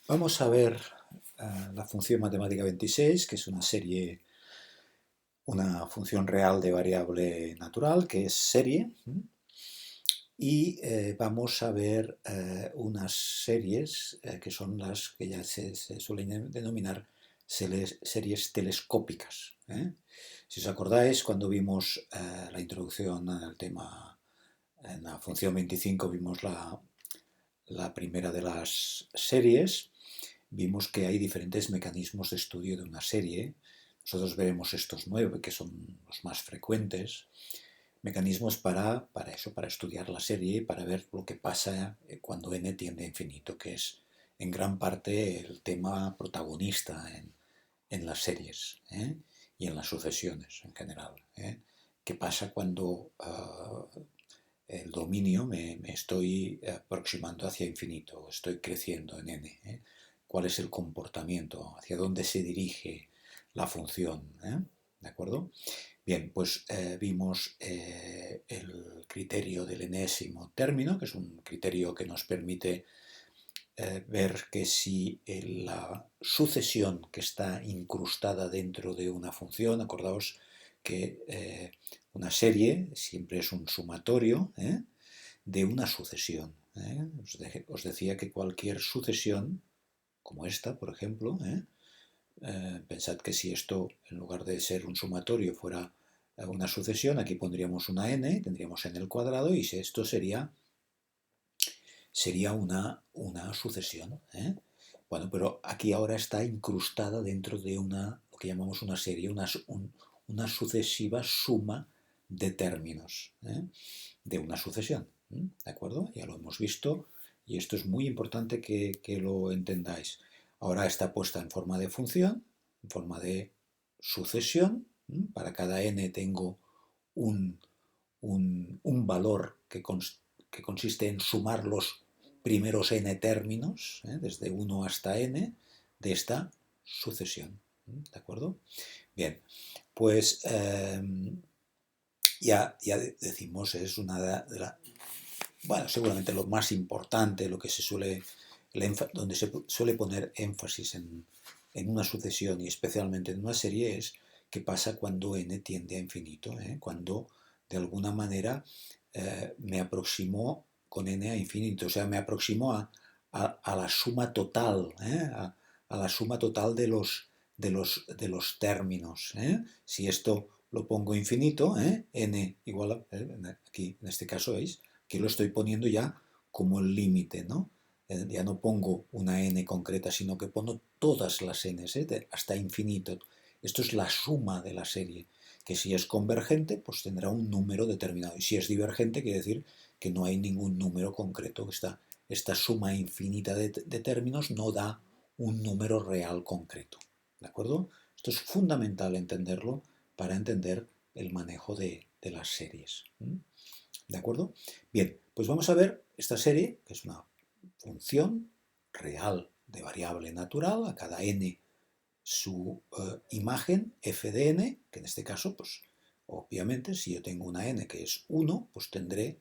Vamos a ver la función matemática 26, que es una serie, una función real de variable natural, que es serie. Y vamos a ver unas series que son las que ya se suelen denominar series telescópicas. Si os acordáis, cuando vimos la introducción al tema, en la función 25 vimos la primera de las series. Vimos que hay diferentes mecanismos de estudio de una serie. Nosotros veremos estos 9, que son los más frecuentes. Mecanismos para eso, para estudiar la serie, para ver lo que pasa cuando n tiende a infinito, que es en gran parte el tema protagonista en las series y en las sucesiones en general. ¿Qué pasa cuando el dominio me estoy aproximando hacia infinito, estoy creciendo en n? ¿Cuál es el comportamiento? ¿Hacia dónde se dirige la función? ¿De acuerdo? Bien, pues vimos el criterio del enésimo término, que es un criterio que nos permite ver que si la sucesión que está incrustada dentro de una función, acordaos que una serie siempre es un sumatorio de una sucesión. Os decía que cualquier sucesión, como esta, por ejemplo, pensad que si esto, en lugar de ser un sumatorio, fuera una sucesión, aquí pondríamos una n, tendríamos n al cuadrado, y esto sería una sucesión. Bueno, pero aquí ahora está incrustada dentro de lo que llamamos una serie, una sucesiva suma de términos de una sucesión. ¿De acuerdo? Ya lo hemos visto y esto es muy importante que lo entendáis. Ahora está puesta en forma de función, en forma de sucesión. Para cada n tengo un valor que consiste en sumar los primeros n términos, desde 1 hasta n, de esta sucesión. ¿De acuerdo? Bien, pues ya decimos, es una de las... Bueno, seguramente lo más importante, lo que donde se suele poner énfasis en una sucesión y especialmente en una serie es qué pasa cuando n tiende a infinito, cuando de alguna manera me aproximo con n a infinito, o sea, me aproximo a la suma total, a la suma total de los términos. Si esto lo pongo infinito, n igual a, aquí en este caso veis, que lo estoy poniendo ya como el límite, ¿no? Ya no pongo una n concreta, sino que pongo todas las n, hasta infinito. Esto es la suma de la serie, que si es convergente, pues tendrá un número determinado. Y si es divergente, quiere decir que no hay ningún número concreto. Esta suma infinita de términos no da un número real concreto. ¿De acuerdo? Esto es fundamental entenderlo para entender el manejo de las series. ¿De acuerdo? Bien, pues vamos a ver esta serie, que es una función real de variable natural, a cada n su imagen f de n, que en este caso, pues obviamente, si yo tengo una n que es 1, pues tendré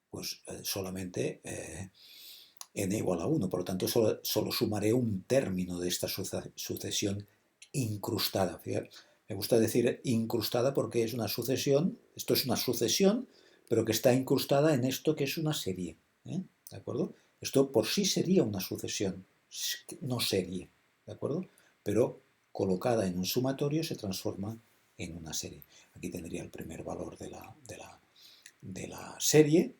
pues solamente n igual a 1, por lo tanto solo sumaré un término de esta sucesión incrustada. Fíjate, me gusta decir incrustada porque es una sucesión, esto es una sucesión, pero que está incrustada en esto que es una serie. ¿De acuerdo? Esto por sí sería una sucesión, no serie, ¿de acuerdo? Pero colocada en un sumatorio se transforma en una serie. Aquí tendría el primer valor de la serie,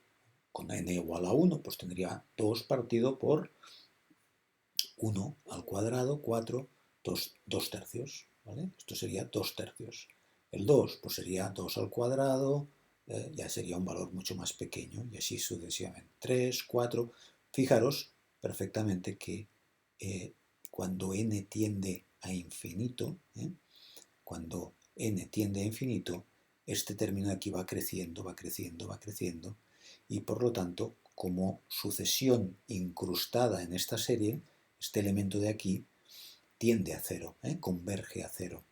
con n igual a 1, pues tendría 2 partido por 1 al cuadrado, 4, 2 tercios. ¿Vale? Esto sería 2 tercios. El 2 pues sería 2 al cuadrado, ya sería un valor mucho más pequeño, y así sucesivamente. 3, 4. Fijaros perfectamente que cuando n tiende a infinito, cuando n tiende a infinito, este término de aquí va creciendo, va creciendo, va creciendo, y por lo tanto, como sucesión incrustada en esta serie, este elemento de aquí tiende a cero, converge a cero.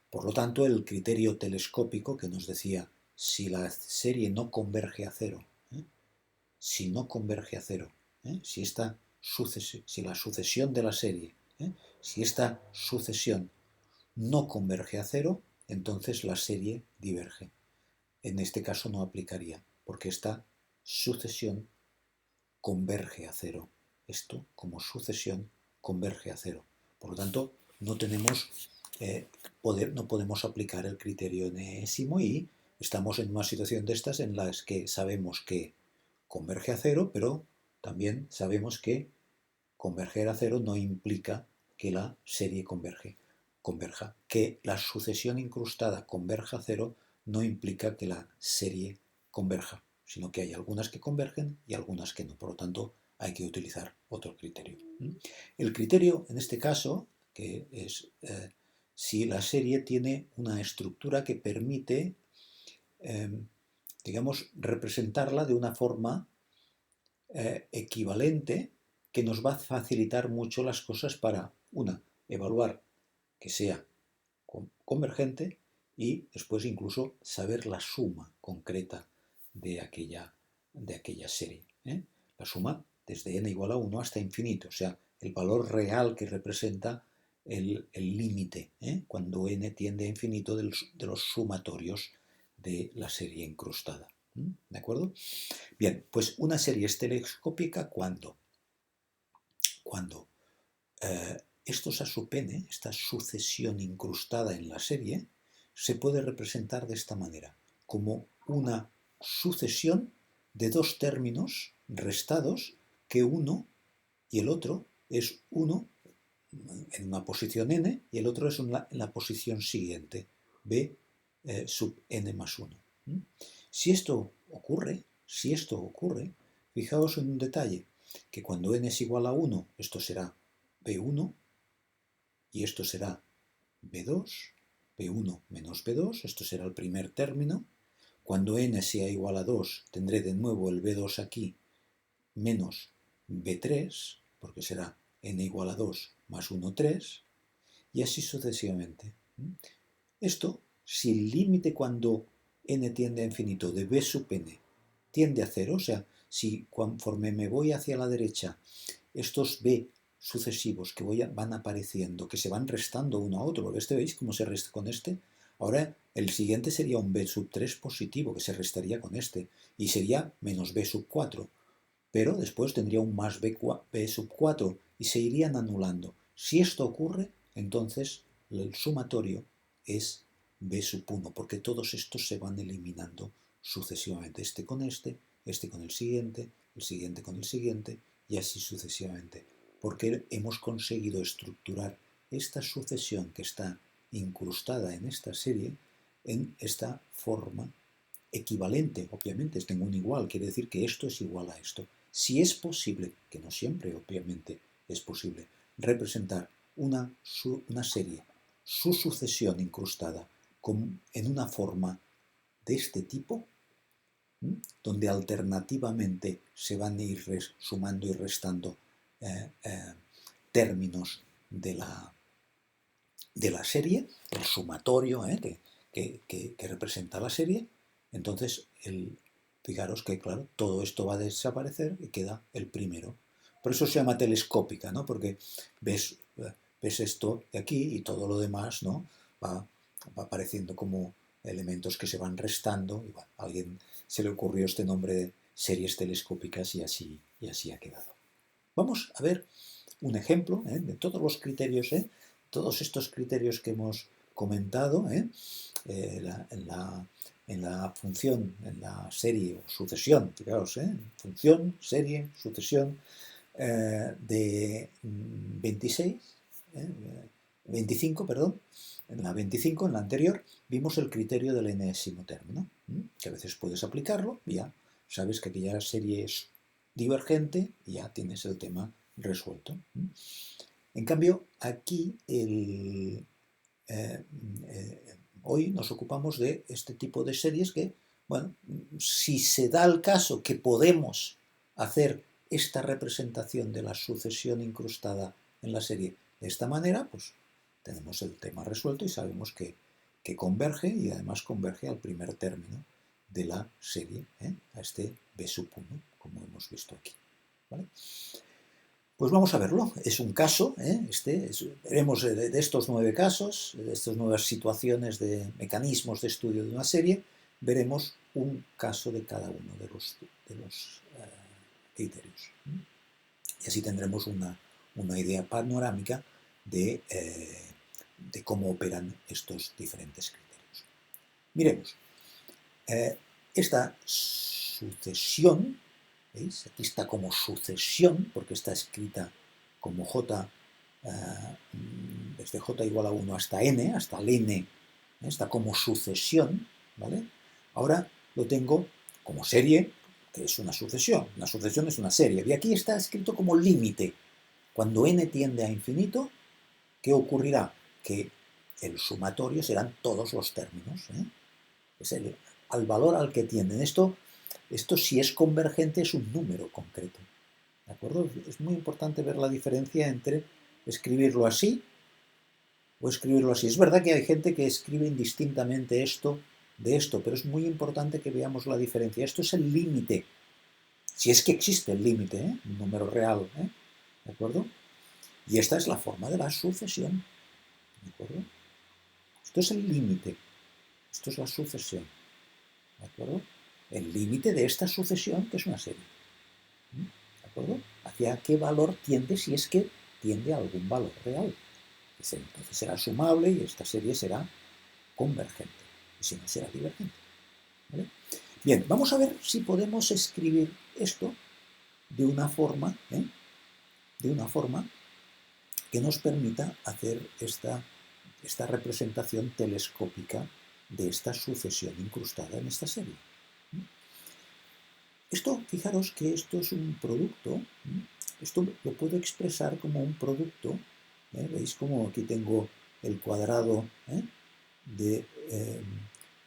Por lo tanto, el criterio telescópico que nos decía, si la serie no converge a cero, si no converge a cero, si esta si la sucesión de la serie, si esta sucesión no converge a cero, entonces la serie diverge. En este caso no aplicaría, porque esta sucesión converge a cero. Esto, como sucesión, converge a cero. Por lo tanto, no podemos aplicar el criterio enésimo y estamos en una situación de estas en las que sabemos que converge a cero, pero también sabemos que converger a cero no implica que la serie converja. Que la sucesión incrustada converja a cero no implica que la serie converja, sino que hay algunas que convergen y algunas que no. Por lo tanto, hay que utilizar otro criterio. El criterio, en este caso, que es si la serie tiene una estructura que permite, digamos, representarla de una forma equivalente, que nos va a facilitar mucho las cosas para, una, evaluar que sea convergente y después incluso saber la suma concreta de aquella serie. La suma desde n igual a 1 hasta infinito, o sea, el valor real que representa el límite, cuando n tiende a infinito de los sumatorios de la serie incrustada. ¿De acuerdo? Bien, pues una serie es telescópica cuando estos a sub n, esta sucesión incrustada en la serie, se puede representar de esta manera, como una sucesión de dos términos restados que uno y el otro es uno en una posición n y el otro es en la posición siguiente, b sub n más 1. Si esto ocurre, fijaos en un detalle, que cuando n es igual a 1, esto será b1 y esto será b2, b1 menos b2, esto será el primer término. Cuando n sea igual a 2, tendré de nuevo el b2 aquí menos b3, porque será n igual a 2 más 1, 3, y así sucesivamente. Esto, si el límite cuando n tiende a infinito de b sub n tiende a 0, o sea, si conforme me voy hacia la derecha, estos b sucesivos que van apareciendo, que se van restando uno a otro, porque veis cómo se resta con este. Ahora el siguiente sería un b sub 3 positivo, que se restaría con este, y sería menos b sub 4, pero después tendría un más b sub 4 y se irían anulando. Si esto ocurre, entonces el sumatorio es b sub 1, porque todos estos se van eliminando sucesivamente, este con el siguiente con el siguiente, y así sucesivamente, porque hemos conseguido estructurar esta sucesión que está incrustada en esta serie en esta forma equivalente. Obviamente tengo un igual, quiere decir que esto es igual a esto. Si es posible, que no siempre obviamente es posible, representar una serie, su sucesión incrustada en una forma de este tipo, donde alternativamente se van a ir sumando y restando términos de la serie, el sumatorio que representa la serie. Entonces, fijaros que, claro, todo esto va a desaparecer y queda el primero. Por eso se llama telescópica, ¿no? Porque ves esto de aquí y todo lo demás, ¿no? Va apareciendo como elementos que se van restando. Y bueno, a alguien se le ocurrió este nombre de series telescópicas y así ha quedado. Vamos a ver un ejemplo de todos los criterios, todos estos criterios que hemos comentado en la función, en la serie o sucesión, fijaos, función, serie, sucesión de 25, perdón. En la 25, en la anterior, vimos el criterio del enésimo término, que a veces puedes aplicarlo, ya sabes que aquella serie es divergente y ya tienes el tema resuelto. En cambio, aquí hoy nos ocupamos de este tipo de series que, bueno, si se da el caso que podemos hacer esta representación de la sucesión incrustada en la serie de esta manera, pues tenemos el tema resuelto y sabemos que converge, y además converge al primer término de la serie, a este b sub 1, como hemos visto aquí. ¿Vale? Pues vamos a verlo. Es un caso, veremos de estos 9 casos, de estas nuevas situaciones de mecanismos de estudio de una serie, veremos un caso de cada uno de los criterios. Y así tendremos una idea panorámica de cómo operan estos diferentes criterios. Miremos. Esta sucesión, ¿veis? Aquí está como sucesión, porque está escrita como J, desde J igual a 1 hasta N, hasta el N, está como sucesión, ¿vale? Ahora lo tengo como serie, que es una sucesión es una serie, y aquí está escrito como límite. Cuando N tiende a infinito, ¿qué ocurrirá? Que el sumatorio serán todos los términos, es al valor al que tienden. Esto si es convergente es un número concreto. ¿De acuerdo? Es muy importante ver la diferencia entre escribirlo así o escribirlo así. Es verdad que hay gente que escribe indistintamente esto de esto, pero es muy importante que veamos la diferencia. Esto es el límite. Si es que existe el límite, un número real. ¿De acuerdo? Y esta es la forma de la sucesión. ¿De acuerdo? Esto es el límite. Esto es la sucesión. ¿De acuerdo? El límite de esta sucesión, que es una serie. ¿De acuerdo? ¿Hacia qué valor tiende si es que tiende a algún valor real? Entonces será sumable y esta serie será convergente. Y si no, será divergente. ¿Vale? Bien, vamos a ver si podemos escribir esto de una forma, que nos permita hacer esta representación telescópica de esta sucesión incrustada en esta serie. Esto, fijaros que esto es un producto, esto lo puedo expresar como un producto, ¿veis cómo aquí tengo el cuadrado de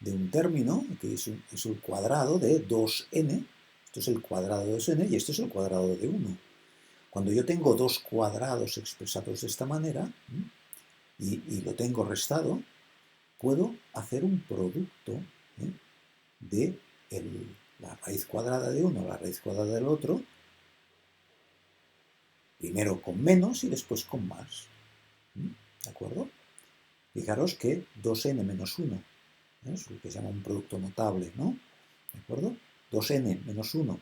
un término, que es el cuadrado de 2n, esto es el cuadrado de 2n y esto es el cuadrado de 1. Cuando yo tengo dos cuadrados expresados de esta manera y lo tengo restado, puedo hacer un producto de la raíz cuadrada de uno, la raíz cuadrada del otro, primero con menos y después con más. ¿De acuerdo? Fijaros que 2n menos 1 es lo que se llama un producto notable, ¿no? ¿De acuerdo? 2n menos 1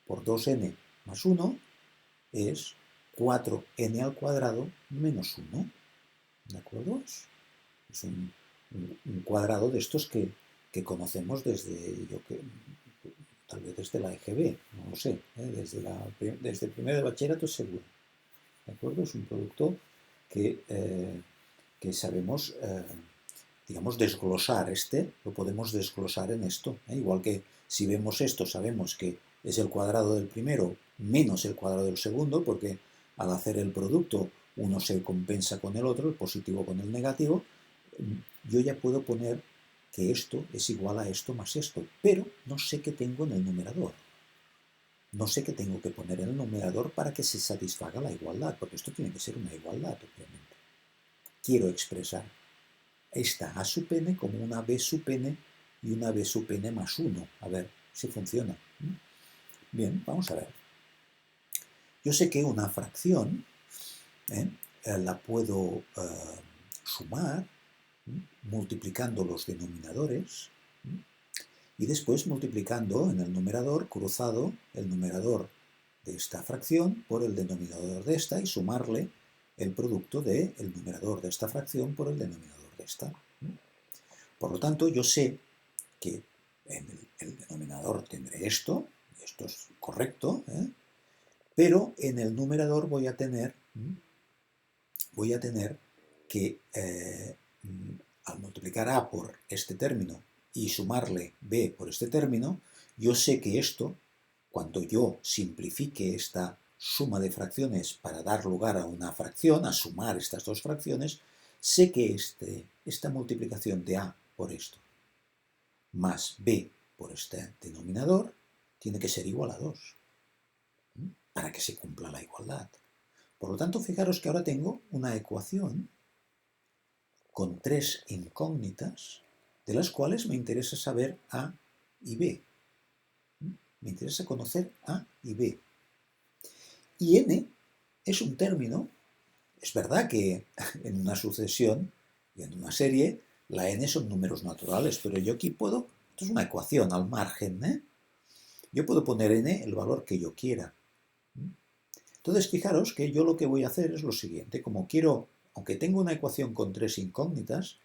por 2n más 1 es 4n al cuadrado menos 1. ¿De acuerdo? Es un cuadrado de estos que conocemos tal vez desde la EGB, no lo sé, desde el primer de bachillerato seguro. ¿De acuerdo? Es un producto que sabemos, digamos, desglosar. Lo podemos desglosar en esto. Igual que si vemos esto, sabemos que es el cuadrado del primero menos el cuadrado del segundo, porque al hacer el producto uno se compensa con el otro, el positivo con el negativo. Yo ya puedo poner que esto es igual a esto más esto, pero no sé qué tengo en el numerador. No sé qué tengo que poner en el numerador para que se satisfaga la igualdad, porque esto tiene que ser una igualdad, obviamente. Quiero expresar esta A sub n como una B sub n y una B sub n más 1. A ver si funciona. Bien, vamos a ver. Yo sé que una fracción la puedo sumar multiplicando los denominadores y después multiplicando en el numerador, cruzado el numerador de esta fracción por el denominador de esta y sumarle el producto del numerador de esta fracción por el denominador de esta. Por lo tanto, yo sé que en el denominador tendré esto, y esto es correcto, pero en el numerador voy a tener que al multiplicar A por este término y sumarle B por este término, yo sé que esto, cuando yo simplifique esta suma de fracciones para dar lugar a una fracción, a sumar estas dos fracciones, sé que esta multiplicación de A por esto más B por este denominador tiene que ser igual a 2 para que se cumpla la igualdad. Por lo tanto, fijaros que ahora tengo una ecuación con tres incógnitas, de las cuales me interesa saber A y B. Me interesa conocer A y B. Y N es un término. Es verdad que en una sucesión y en una serie la n son números naturales, pero yo aquí puedo, esto es una ecuación al margen, ¿eh? Yo puedo poner n el valor que yo quiera. Entonces, fijaros que yo lo que voy a hacer es lo siguiente. Como quiero, aunque tengo una ecuación con 3 incógnitas,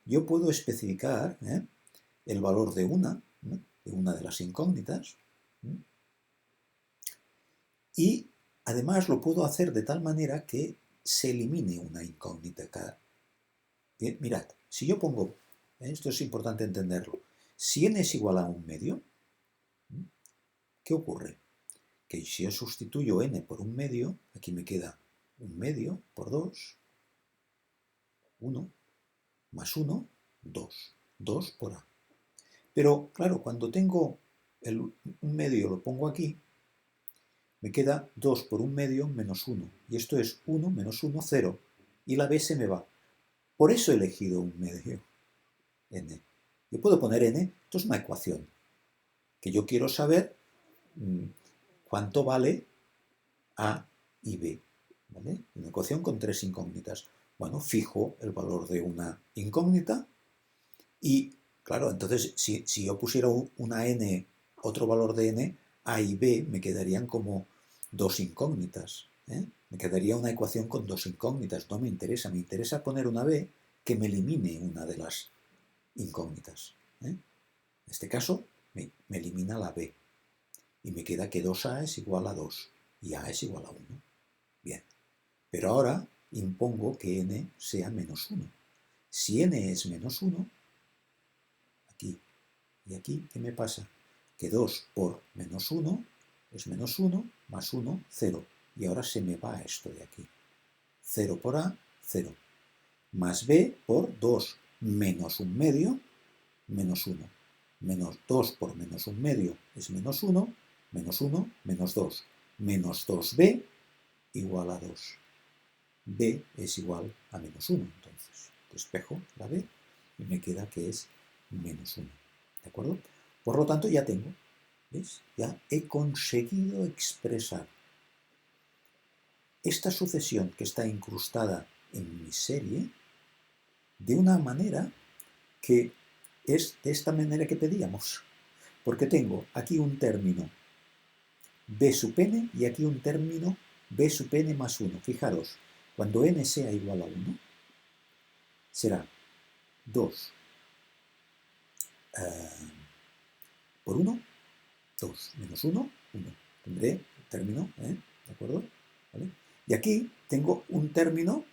yo puedo especificar el valor de una de las incógnitas, y además lo puedo hacer de tal manera que se elimine una incógnita. Bien, mirad, si yo pongo, esto es importante entenderlo, si n es igual a un medio, ¿qué ocurre? Que si yo sustituyo n por un medio, aquí me queda un medio por 2, 1, más 1, 2, 2 por a. Pero claro, cuando tengo un medio lo pongo aquí, me queda 2 por un medio menos 1. Y esto es 1 menos 1, 0. Y la b se me va. Por eso he elegido un medio, n. Yo puedo poner n, esto es una ecuación, que yo quiero saber cuánto vale a y b. ¿Vale? Una ecuación con 3 incógnitas. Bueno, fijo el valor de una incógnita y, claro, entonces si yo pusiera una n, otro valor de n, a y b me quedarían como dos incógnitas. Me quedaría una ecuación con dos incógnitas. No me interesa. Me interesa poner una b que me elimine una de las incógnitas. En este caso, me elimina la b. Y me queda que 2a es igual a 2 y a es igual a 1. Bien. Pero ahora impongo que n sea menos 1. Si n es menos 1, aquí y aquí, ¿qué me pasa? Que 2 por menos 1 es menos 1, más 1, 0. Y ahora se me va esto de aquí. 0 por a, 0. Más b por 2 menos un medio, menos 1. Menos 2 por menos un medio es menos 1, menos 2. Menos 2b igual a 2. b es igual a menos 1. Entonces, despejo la b y me queda que es menos 1. ¿De acuerdo? Por lo tanto, ya tengo, ¿ves? Ya he conseguido expresar esta sucesión que está incrustada en mi serie de una manera que es de esta manera que pedíamos. Porque tengo aquí un término b sub n y aquí un término b sub n más 1. Fijaros, cuando n sea igual a 1, será 2 por 1, 2 menos 1, 1. Tendré el término, ¿de acuerdo? ¿Vale? Y aquí tengo un término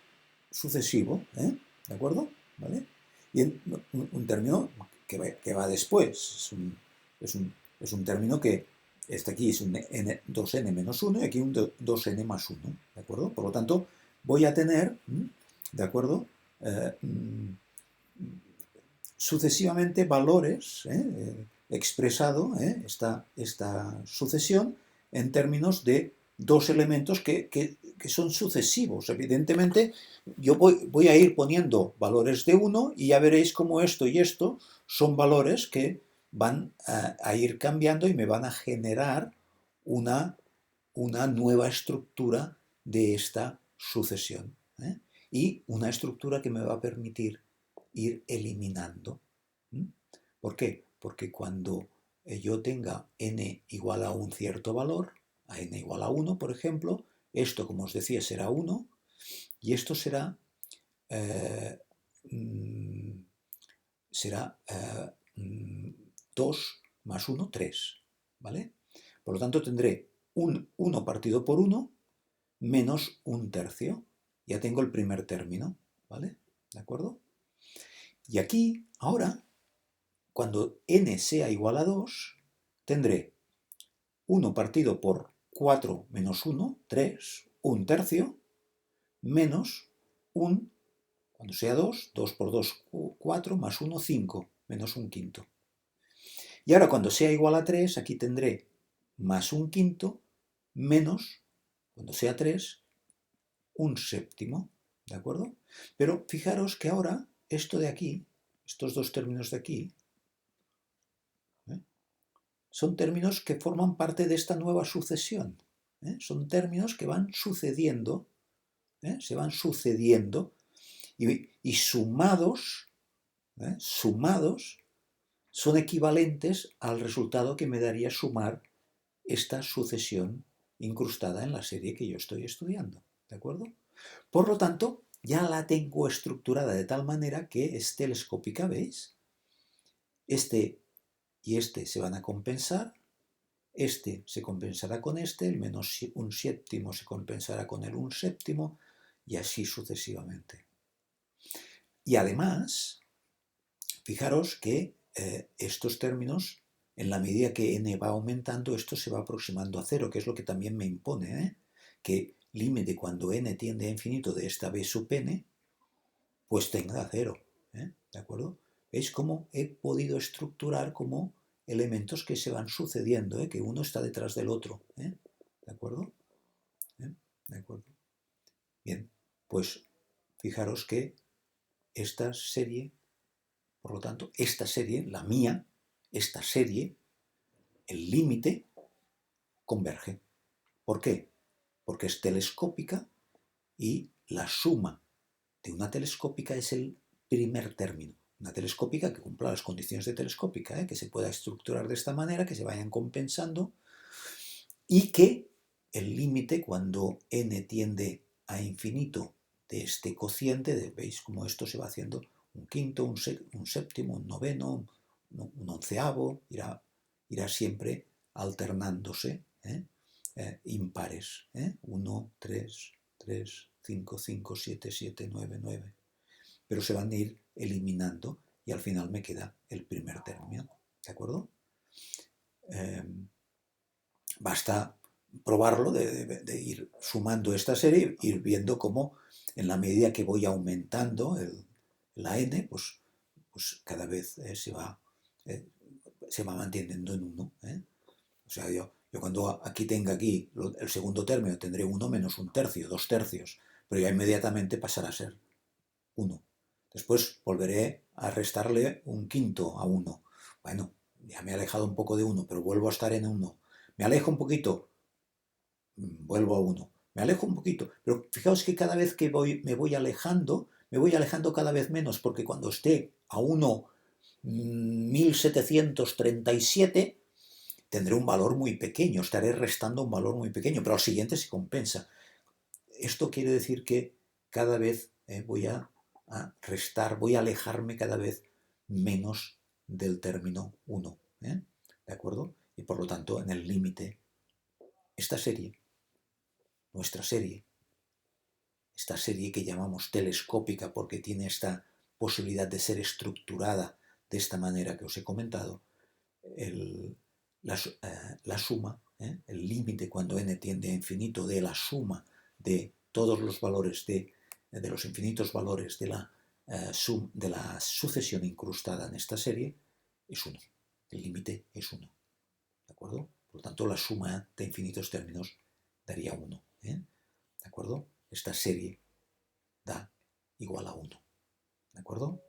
sucesivo, ¿de acuerdo? ¿Vale? Y un término que va después. Es un término que este aquí es un 2n menos 1 y aquí un 2n más 1, ¿de acuerdo? Por lo tanto, voy a tener, ¿de acuerdo? Sucesivamente valores, expresado esta sucesión en términos de dos elementos que son sucesivos. Evidentemente, yo voy a ir poniendo valores de uno y ya veréis cómo esto y esto son valores que van a ir cambiando y me van a generar una nueva estructura de esta sucesión. Y una estructura que me va a permitir ir eliminando. ¿Por qué? Porque cuando yo tenga n igual a un cierto valor, a n igual a 1, por ejemplo, esto, como os decía, será 1 y esto será 2 más 1, 3. ¿Vale? Por lo tanto, tendré un 1 partido por 1 menos un tercio. Ya tengo el primer término. ¿Vale? ¿De acuerdo? Y aquí, ahora, cuando n sea igual a 2, tendré 1 partido por 4 menos 1, 3, un tercio, menos un, cuando sea 2, 2 por 2, 4, más 1, 5, menos un quinto. Y ahora cuando sea igual a 3, aquí tendré más un quinto, menos, cuando sea 3, un séptimo, ¿de acuerdo? Pero fijaros que ahora esto de aquí, estos dos términos de aquí, son términos que forman parte de esta nueva sucesión. Son términos que van sucediendo, se van sucediendo y sumados, sumados, son equivalentes al resultado que me daría sumar esta sucesión incrustada en la serie que yo estoy estudiando, ¿de acuerdo? Por lo tanto, ya la tengo estructurada de tal manera que es telescópica, ¿veis? Este y este se van a compensar, este se compensará con este, el menos un séptimo se compensará con el un séptimo, y así sucesivamente. Y además, fijaros que estos términos, en la medida que n va aumentando, esto se va aproximando a cero, que es lo que también me impone, que límite cuando n tiende a infinito de esta b sub n, pues tenga cero, ¿de acuerdo? ¿Veis cómo he podido estructurar como elementos que se van sucediendo, que uno está detrás del otro, ¿de acuerdo? ¿De acuerdo? Bien, pues fijaros que esta serie, por lo tanto, esta serie, la mía, esta serie, el límite converge. ¿Por qué? Porque es telescópica y la suma de una telescópica es el primer término. Una telescópica que cumpla las condiciones de telescópica, que se pueda estructurar de esta manera, que se vayan compensando y que el límite cuando n tiende a infinito de este cociente, veis cómo esto se va haciendo un quinto, un séptimo, un noveno, un onceavo, irá siempre alternándose, impares, 1, 3, 3, 5, 5, 7, 7, 9, 9. Pero se van a ir eliminando y al final me queda el primer término, ¿de acuerdo? Basta probarlo, de ir sumando esta serie, ir viendo cómo en la medida que voy aumentando la n, pues cada vez se va manteniendo en 1. O sea, yo cuando aquí tenga aquí el segundo término tendré 1 menos un tercio, 2 tercios, pero ya inmediatamente pasará a ser 1. Después volveré a restarle un quinto a 1. Bueno, ya me he alejado un poco de 1, pero vuelvo a estar en 1. Me alejo un poquito, vuelvo a 1. Me alejo un poquito, pero fijaos que cada vez que me voy alejando cada vez menos, porque cuando esté a 1.1737 tendré un valor muy pequeño, estaré restando un valor muy pequeño, pero al siguiente se compensa. Esto quiere decir que cada vez voy a restar, voy a alejarme cada vez menos del término 1. ¿De acuerdo? Y por lo tanto, en el límite, esta serie, nuestra serie, esta serie que llamamos telescópica porque tiene esta posibilidad de ser estructurada de esta manera que os he comentado, la suma, el límite cuando n tiende a infinito de la suma de todos los valores de los infinitos valores de la sucesión incrustada en esta serie es 1. El límite es 1. ¿De acuerdo? Por lo tanto, la suma de infinitos términos daría 1. ¿De acuerdo? Esta serie da igual a 1. ¿De acuerdo?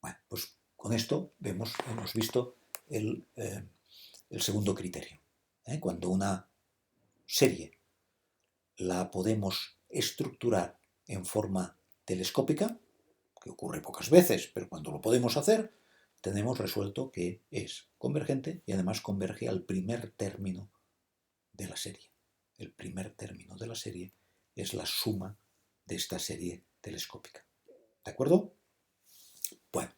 Bueno, pues con esto hemos visto el segundo criterio. Cuando una serie la podemos estructurar en forma telescópica, que ocurre pocas veces, pero cuando lo podemos hacer, tenemos resuelto que es convergente y además converge al primer término de la serie. El primer término de la serie es la suma de esta serie telescópica. ¿De acuerdo? Bueno,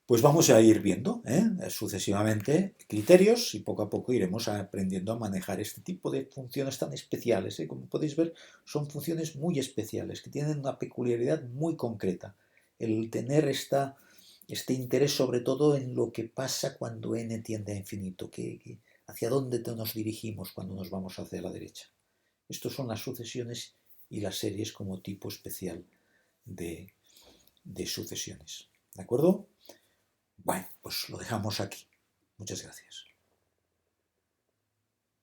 pues vamos a ir viendo sucesivamente criterios y poco a poco iremos aprendiendo a manejar este tipo de funciones tan especiales. Como podéis ver, son funciones muy especiales que tienen una peculiaridad muy concreta. El tener este interés sobre todo en lo que pasa cuando n tiende a infinito, hacia dónde nos dirigimos cuando nos vamos hacia la derecha. Estas son las sucesiones y las series como tipo especial de sucesiones. ¿De acuerdo? Bueno, pues lo dejamos aquí. Muchas gracias.